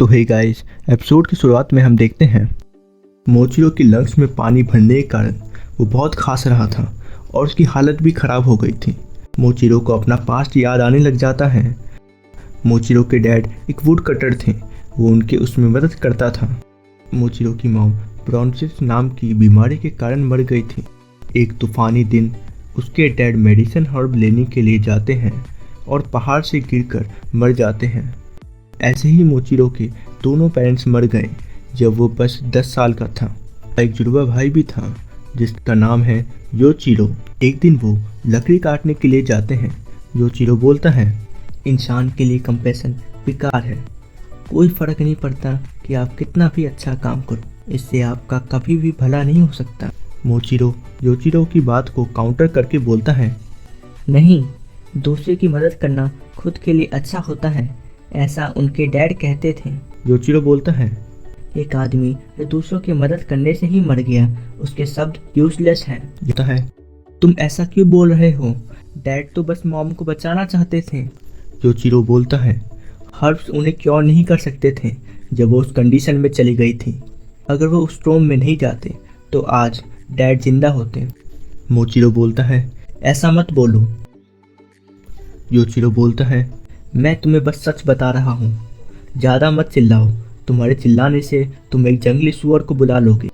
तो hey guys, episode की शुरुआत में हम देखते हैं मोचिरो की लंग्स में पानी भरने के कारण वो बहुत खांस रहा था और उसकी हालत भी खराब हो गई थी। मोचिरो को अपना पास्ट याद आने लग जाता है। मोचिरो के डैड एक वुड कटर थे, वो उनके उसमें मदद करता था। मोचिरो की मॉम ब्रोंचिटिस नाम की बीमारी के कारण मर गई थी। एक तूफानी दिन उसके डैड मेडिसिन हर्ब लेने के लिए जाते हैं और पहाड़ से गिरकर मर जाते हैं। ऐसे ही मोचिरो के दोनों पेरेंट्स मर गए जब वो बस 10 साल का था। एक जुड़वा भाई भी था जिसका नाम है योचिरो। एक दिन वो लकड़ी काटने के लिए जाते हैं। योचिरो बोलता है, इंसान के लिए कंपैशन बेकार है। कोई फर्क नहीं पड़ता कि आप कितना भी अच्छा काम करो, इससे आपका कभी भी भला नहीं हो सकता। मोचिरो योचिरो की बात को काउंटर करके बोलता है, नहीं, दूसरे की मदद करना खुद के लिए अच्छा होता है, ऐसा उनके डैड कहते थे। योचिरो बोलता है, एक आदमी जो दूसरों की मदद करने से ही मर गया, उसके शब्द यूजलेस हैं। कहता है, तुम ऐसा क्यों बोल रहे हो? डैड तो बस मॉम को बचाना चाहते थे। योचिरो बोलता है, हर्ब्स उन्हें क्योर नहीं कर सकते थे जब वो उस कंडीशन में चली गई थी। अगर वो उस स्ट्रोम में नहीं जाते तो आज डैड जिंदा होते। मोचिरो बोलता है, ऐसा मत बोलो। योचिरो बोलता है, मैं तुम्हें बस सच बता रहा हूँ, ज़्यादा मत चिल्लाओ, तुम्हारे चिल्लाने से तुम एक जंगली सुअर को बुला लोगे।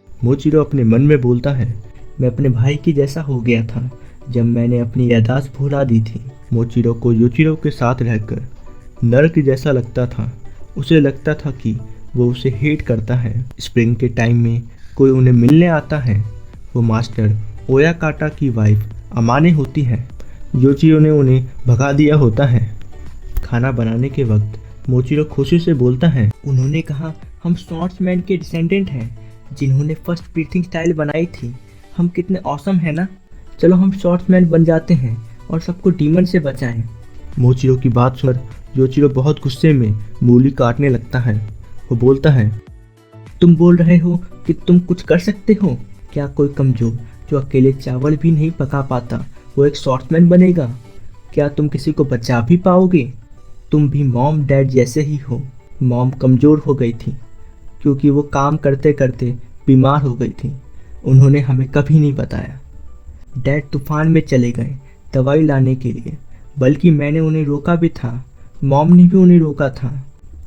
मोचिरो अपने मन में बोलता है, मैं अपने भाई की जैसा हो गया था जब मैंने अपनी याददाश्त भुला दी थी। मोचिरो को योचिरो के साथ रहकर नर्क जैसा लगता था। उसे लगता था कि वो उसे हेट करता है। स्प्रिंग के टाइम में कोई उन्हें मिलने आता है। वो मास्टर ओयाकाटा की वाइफ अमाने होती है। योचिरो ने उन्हें भगा दिया होता है। खाना बनाने के वक्त मोचिरो खुशी से बोलता है, उन्होंने कहा हम शॉर्ट्समैन के डिसेंडेंट हैं जिन्होंने फर्स्ट ब्रीथिंग स्टाइल बनाई थी। हम कितने ऑसम है ना। चलो हम शॉर्ट्समैन बन जाते हैं और सबको डीमन से बचाएं। मोचिरो की बात सुन योचिरो बहुत गुस्से में मूली काटने लगता है। वो बोलता है, तुम बोल रहे हो कि तुम कुछ कर सकते हो? क्या कोई कमजोर जो अकेले चावल भी नहीं पका पाता वो एक शॉर्ट्समैन बनेगा? क्या तुम किसी को बचा भी पाओगे? तुम भी मॉम डैड जैसे ही हो। मॉम कमज़ोर हो गई थी क्योंकि वो काम करते करते बीमार हो गई थी। उन्होंने हमें कभी नहीं बताया। डैड तूफान में चले गए दवाई लाने के लिए, बल्कि मैंने उन्हें रोका भी था। मॉम ने भी उन्हें रोका था।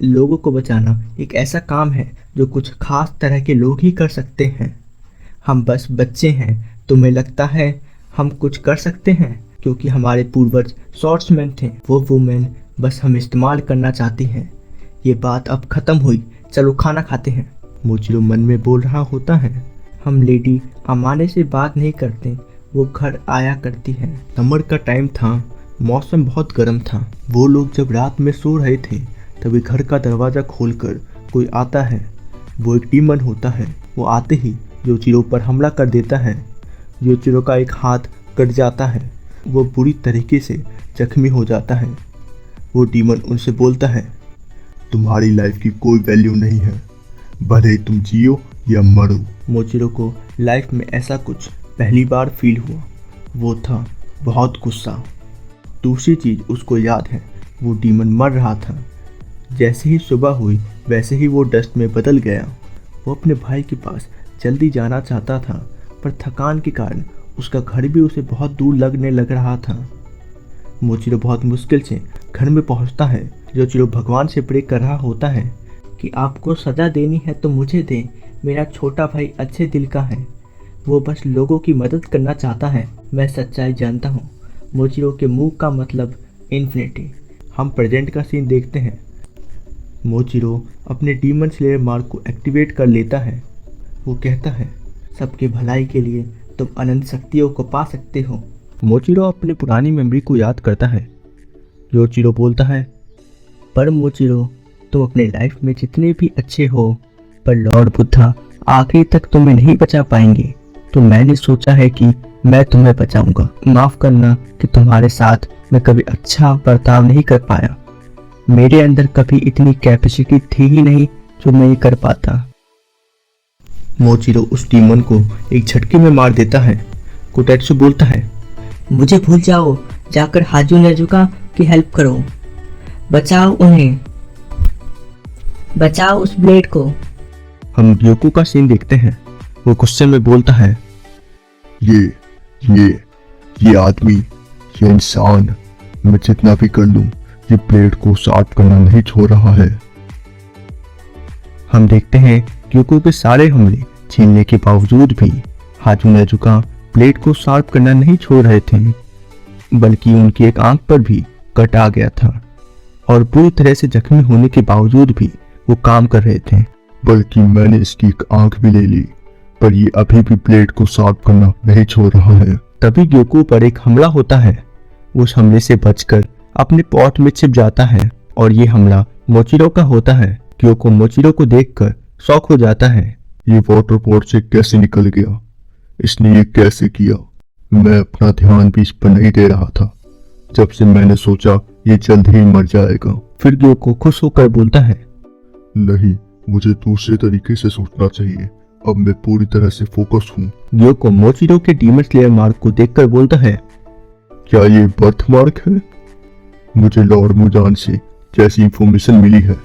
लोगों को बचाना एक ऐसा काम है जो कुछ खास तरह के लोग ही कर सकते हैं। हम बस बच्चे हैं। तुम्हें लगता है हम कुछ कर सकते हैं क्योंकि हमारे पूर्वज शॉर्ट्समैन थे। वो वुमेन बस हम इस्तेमाल करना चाहती हैं। ये बात अब ख़त्म हुई, चलो खाना खाते हैं। मोचिरो मन में बोल रहा होता है, हम लेडी अमाने से बात नहीं करते, वो घर आया करती है। समर का टाइम था, मौसम बहुत गर्म था। वो लोग जब रात में सो रहे थे तभी घर का दरवाज़ा खोलकर कोई आता है। वो एक डीमन होता है। वो आते ही योचिरो पर हमला कर देता है। योचिरो का एक हाथ कट जाता है। वो बुरी तरीके से जख्मी हो जाता है। वो डीमन उनसे बोलता है, तुम्हारी लाइफ की कोई वैल्यू नहीं है, भले तुम जियो या मरो। मोचिरो को लाइफ में ऐसा कुछ पहली बार फील हुआ। वो था बहुत गुस्सा। दूसरी चीज़ उसको याद है, वो डीमन मर रहा था। जैसे ही सुबह हुई वैसे ही वो डस्ट में बदल गया। वो अपने भाई के पास जल्दी जाना चाहता था, पर थकान के कारण उसका घर भी उसे बहुत दूर लगने लग रहा था। मोचिरो बहुत मुश्किल से घर में पहुंचता है। योचिरो भगवान से प्रे कर रहा होता है कि आपको सज़ा देनी है तो मुझे दे। मेरा छोटा भाई अच्छे दिल का है, वो बस लोगों की मदद करना चाहता है। मैं सच्चाई जानता हूँ। मोचिरो के मुंह का मतलब इन्फिनिटी। हम प्रेजेंट का सीन देखते हैं। मोचिरो अपने डीमन स्लेयर मार्क को एक्टिवेट कर लेता है। वो कहता है, सबके भलाई के लिए तुम अनंत शक्तियों को पा सकते हो। मोचिरो अपनी पुरानी मेमोरी को याद करता है। योचिरो बोलता है, पर मोचिरो, तुम अपने लाइफ में जितने भी अच्छे हो, पर लॉर्ड बुद्धा आखिरी तक तुम्हें नहीं बचा पाएंगे। तो मैंने सोचा है कि मैं तुम्हें बचाऊंगा। माफ करना कि तुम्हारे साथ मैं कभी अच्छा बर्ताव नहीं कर पाया। मेरे अंदर कभी इतनी कैपेसिटी थी ही नहीं जो मैं ये कर पाता। मोचिरो उस डीमन को एक झटके में मार देता है। कोटेत्सु बोलता है, मुझे भूल जाओ, जाकर हाजू नेजुका की हेल्प करो, बचाओ उन्हें। बचाओ उस ब्लेड को। हम ग्योको का सीन देखते हैं। वो गुस्से में बोलता है, ये आदमी, ये इंसान, मैं जितना भी कर लूं, ये ब्लेड को शार्प करना नहीं छोड़ रहा है। हम देखते हैं ग्योको के सारे हमले झेलने के बावजूद भी हाजू नेजुका ब्लेड को शार्प करना नहीं छोड़ रहे थे, बल्कि उनकी एक आंख पर भी कट आ गया था और पूरी तरह से जख्मी होने के बावजूद भी वो काम कर रहे थे। बल्कि मैंने इसकी एक आंख भी ले ली, पर ये अभी भी ब्लेड को शार्प करना नहीं छोड़ रहा है। तभी ग्योको पर एक हमला होता है। उस हमले से बचकर अपने पॉट में छिप जाता है और ये हमला मोचिरो का होता है। ग्योको मोचिरो को देखकर शॉक हो जाता है। ये वाटर पॉट से कैसे निकल गया? इसने ये कैसे किया? मैं अपना ध्यान भी इस पर नहीं दे रहा था। जब से मैंने सोचा ये जल्द ही मर जाएगा। फिर ग्योको खुश होकर बोलता है, नहीं, मुझे दूसरे तरीके से सोचना चाहिए। अब मैं पूरी तरह से फोकस हूँ। ग्योको मोचिरो के डीमन स्लेयर मार्क को देखकर बोलता है, क्या ये बर्थ मार्क है? मुझे लॉर्ड मुजान से जैसी इंफॉर्मेशन मिली है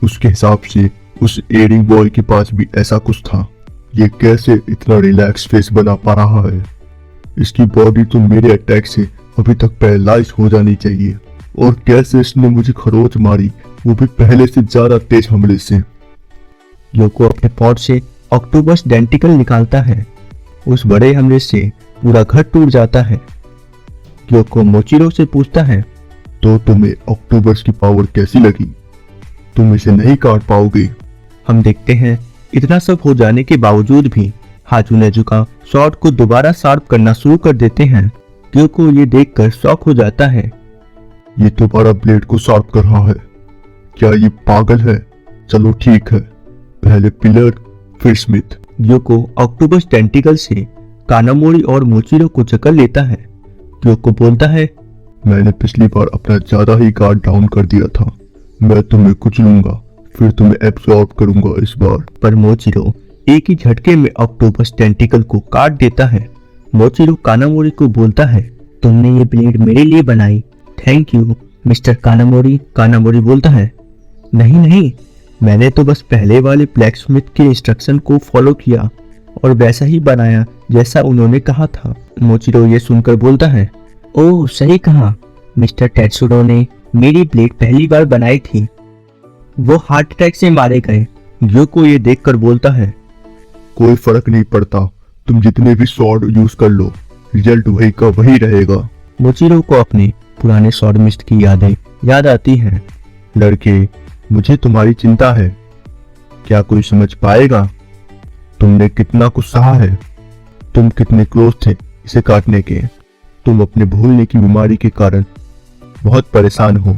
उसके हिसाब से उस एयरिंग बॉय के पास भी ऐसा कुछ था। ये कैसे इतना रिलैक्स फेस बना पा रहा है? इसकी बॉडी तो मेरे अटैक से अभी तक पैरालाइज हो जानी चाहिए। और कैसे इसने मुझे खरोच मारी, वो भी पहले से ज्यादा तेज हमले से। ग्योको अपने पॉट से ऑक्टोपस डेंटिकल निकालता है। उस बड़े हमले से पूरा घर टूट जाता है। ग्योको मोचिरो से पूछता है, तो तुम्हें ऑक्टोपस की पावर कैसी लगी? तुम इसे नहीं काट पाओगे। हम देखते हैं इतना सब हो जाने के बावजूद भी हाजू नेजुका शॉट को दोबारा शार्प करना शुरू कर देते हैं। ग्योको ये देखकर शॉक हो जाता है। ये दोबारा ब्लेड को शार्प कर रहा है। क्या ये पागल है? चलो ठीक है, पहले पिलर फिर स्मिथ। ग्योको ऑक्टोपस टेंटिकल से कानामोरी और मोचिरो को जकड़ लेता है। ग्योको बोलता है, मैंने पिछली बार अपना ज्यादा ही गार्ड डाउन कर दिया था। मैं तुम्हें कुचलूंगा, फिर तुम्हें एब्सॉर्ब करूंगा इस बार। पर मोचिरो एक ही झटके में ऑक्टोपस टेंटिकल को काट देता है। मोचिरो कानामोरी को बोलता है, तुमने ये ब्लेड मेरे लिए बनाई, थैंक यू मिस्टर कानामोरी। कानामोरी बोलता है, नहीं, मैंने तो बस पहले वाले ब्लैक स्मिथ के इंस्ट्रक्शन को फॉलो किया और वैसा ही बनाया जैसा उन्होंने कहा था। मोचिरो ये सुनकर बोलता है, ओह सही कहा, मिस्टर टेत्सुडो ने मेरी ब्लेड पहली बार बनाई थी, वो हार्ट अटैक से मारे गए। ग्योको ये देखकर बोलता है, कोई फर्क नहीं पड़ता, तुम जितने भी स्वॉर्ड यूज कर लो, रिजल्ट वही का वही रहेगा। मोचिरो को अपने पुराने स्वॉर्डमिस्ट की यादें याद आती हैं। लड़के, मुझे तुम्हारी चिंता है, क्या कोई समझ पाएगा? तुमने कितना कुछ सहा है, तुम कितने क्लोज थे इसे काटने के। तुम अपने भूलने की बीमारी के कारण बहुत परेशान हो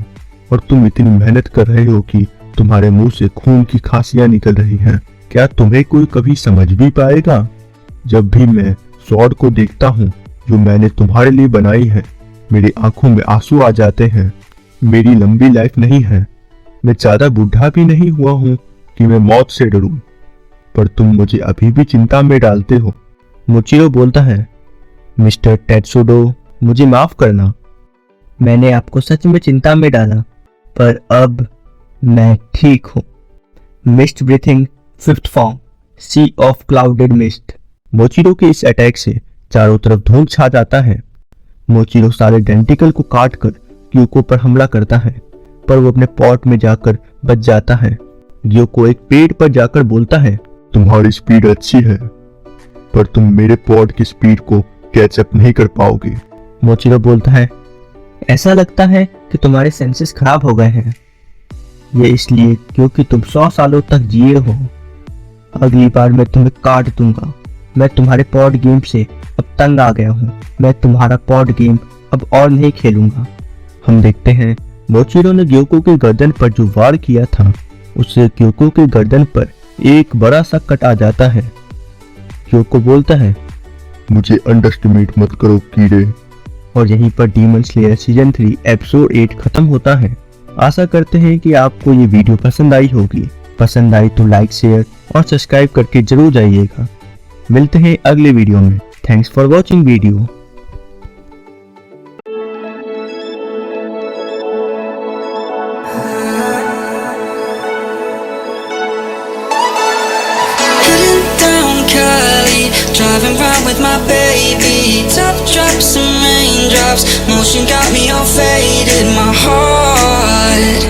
और तुम इतनी मेहनत कर रहे हो कि तुम्हारे मुंह से खून की खांसियां निकल रही हैं। क्या तुम्हें कोई कभी समझ भी पाएगा? जब भी मैं स्वॉर्ड को देखता हूँ जो मैंने तुम्हारे लिए बनाई है, मेरी आंखों में आंसू आ जाते हैं। मेरी लंबी लाइफ नहीं है, मैं ज्यादा बूढ़ा भी नहीं हुआ हूँ कि मैं मौत से डरूं, पर तुम मुझे अभी भी चिंता में डालते हो। मोचिरो बोलता है, मिस्टर टेत्सुडो, मुझे माफ करना, मैंने आपको सच में चिंता में डाला, पर अब मैं ठीक हूँ। Mist breathing fifth form, sea of clouded mist. मोचिरो के इस अटैक से चारों तरफ धुंध छा जाता है। मोचिरो सारे डेंटिकल को काट कर ग्योको पर हमला करता है, पर वो अपने पॉट में जाकर बच जाता है। ग्योको एक पेड़ पर जाकर बोलता है, तुम्हारी स्पीड अच्छी है, पर तुम मेरे पॉट की स्पीड को कैचअप नहीं कर पाओगे। मोचिरो बोलता है, ऐसा लगता है कि तुम्हारे सेंसेस खराब हो गए हैं। ये इसलिए क्योंकि तुम 100 सालों तक जिए हो। अगली बार मैं तुम्हें काट दूंगा। मैं तुम्हारे पॉड गेम से अब तंग आ गया हूँ। मैं तुम्हारा पॉड गेम अब और नहीं खेलूंगा। हम देखते हैं मोचिरो ने ग्योको के गर्दन पर जो वार किया था, उससे ग्योको के गर्दन पर एक बड़ा सा कट आ जाता है। ग्योको बोलता है, मुझे अंडरएस्टिमेट मत करो कीड़े। और यहीं पर डीमन स्लेयर सीजन 3 एपिसोड 8 खत्म होता है। आशा करते हैं कि आपको ये वीडियो पसंद आई होगी। पसंद आई तो लाइक, शेयर और सब्सक्राइब करके जरूर जाइएगा। मिलते हैं अगले वीडियो में। Thanks for watching video. Driving round with my baby, top drops and raindrops. Motion got me all faded, my heart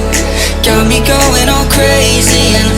got me going all crazy, and